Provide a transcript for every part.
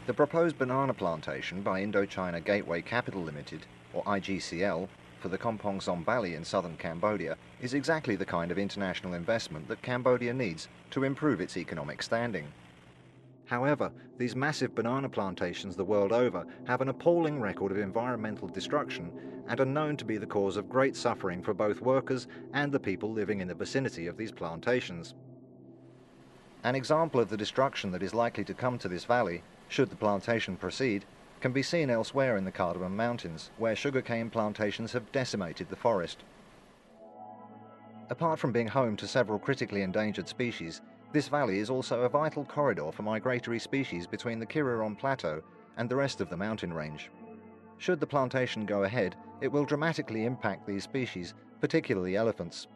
The proposed banana plantation by Indochina Gateway Capital Limited, or IGCL, for the Kampong Som Valley in southern Cambodia is exactly the kind of international investment that Cambodia needs to improve its economic standing. However, these massive banana plantations the world over have an appalling record of environmental destruction and are known to be the cause of great suffering for both workers and the people living in the vicinity of these plantations. An example of the destruction that is likely to come to this valley, should the plantation proceed, can be seen elsewhere in the Cardamom Mountains, where sugarcane plantations have decimated the forest. Apart from being home to several critically endangered species, this valley is also a vital corridor for migratory species between the Kiriron Plateau and the rest of the mountain range. Should the plantation go ahead, it will dramatically impact these species, particularly elephants.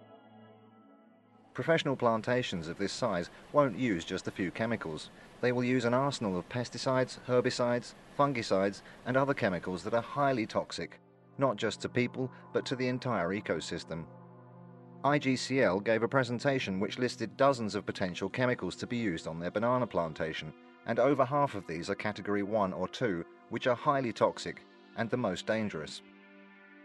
Professional plantations of this size won't use just a few chemicals. They will use an arsenal of pesticides, herbicides, fungicides, and other chemicals that are highly toxic, not just to people, but to the entire ecosystem. IGCL gave a presentation which listed dozens of potential chemicals to be used on their banana plantation, and over half of these are Category 1 or 2, which are highly toxic and the most dangerous.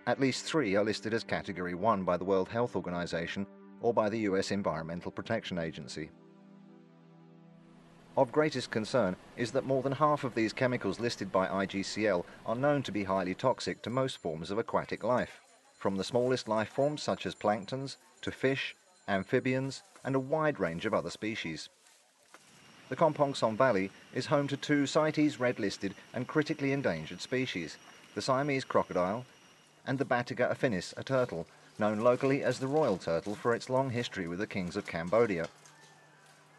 At least 3 are listed as Category 1 by the World Health Organization or by the US Environmental Protection Agency. Of greatest concern is that more than half of these chemicals listed by IGCL are known to be highly toxic to most forms of aquatic life, from the smallest life forms such as planktons to fish, amphibians, and a wide range of other species. The Kampong Som Valley is home to 2 CITES red-listed and critically endangered species, the Siamese crocodile and the Batiga affinis, a turtle, known locally as the royal turtle for its long history with the kings of Cambodia.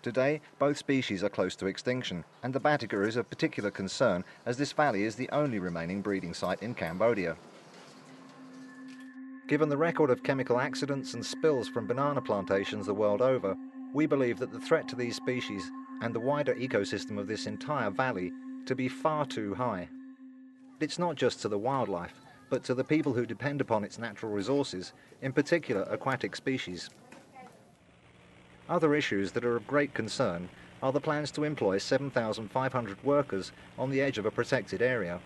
Today, both species are close to extinction, and the Batiga is of particular concern as this valley is the only remaining breeding site in Cambodia. Given the record of chemical accidents and spills from banana plantations the world over, we believe that the threat to these species and the wider ecosystem of this entire valley to be far too high. It's not just to the wildlife, but to the people who depend upon its natural resources, in particular aquatic species. Other issues that are of great concern are the plans to employ 7,500 workers on the edge of a protected area.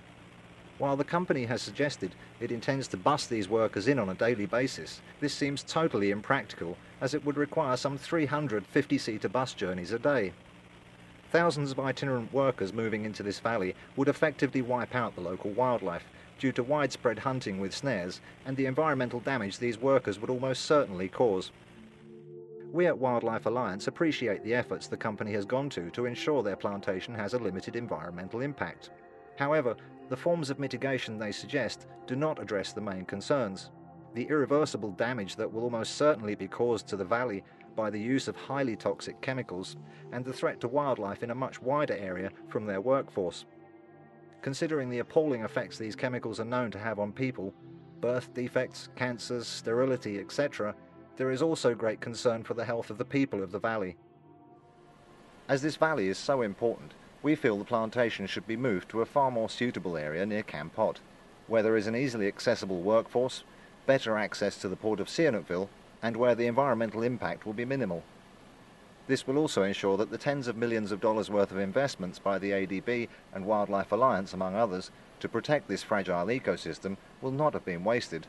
While the company has suggested it intends to bus these workers in on a daily basis, this seems totally impractical, as it would require some 300 50-seater bus journeys a day. Thousands of itinerant workers moving into this valley would effectively wipe out the local wildlife due to widespread hunting with snares and the environmental damage these workers would almost certainly cause. We at Wildlife Alliance appreciate the efforts the company has gone to ensure their plantation has a limited environmental impact. However, the forms of mitigation they suggest do not address the main concerns: the irreversible damage that will almost certainly be caused to the valley by the use of highly toxic chemicals, and the threat to wildlife in a much wider area from their workforce. Considering the appalling effects these chemicals are known to have on people, birth defects, cancers, sterility, etc., there is also great concern for the health of the people of the valley. As this valley is so important, we feel the plantation should be moved to a far more suitable area near Kampot, where there is an easily accessible workforce, better access to the port of Sihanoukville, and where the environmental impact will be minimal. This will also ensure that the tens of millions of dollars worth of investments by the ADB and Wildlife Alliance, among others, to protect this fragile ecosystem will not have been wasted.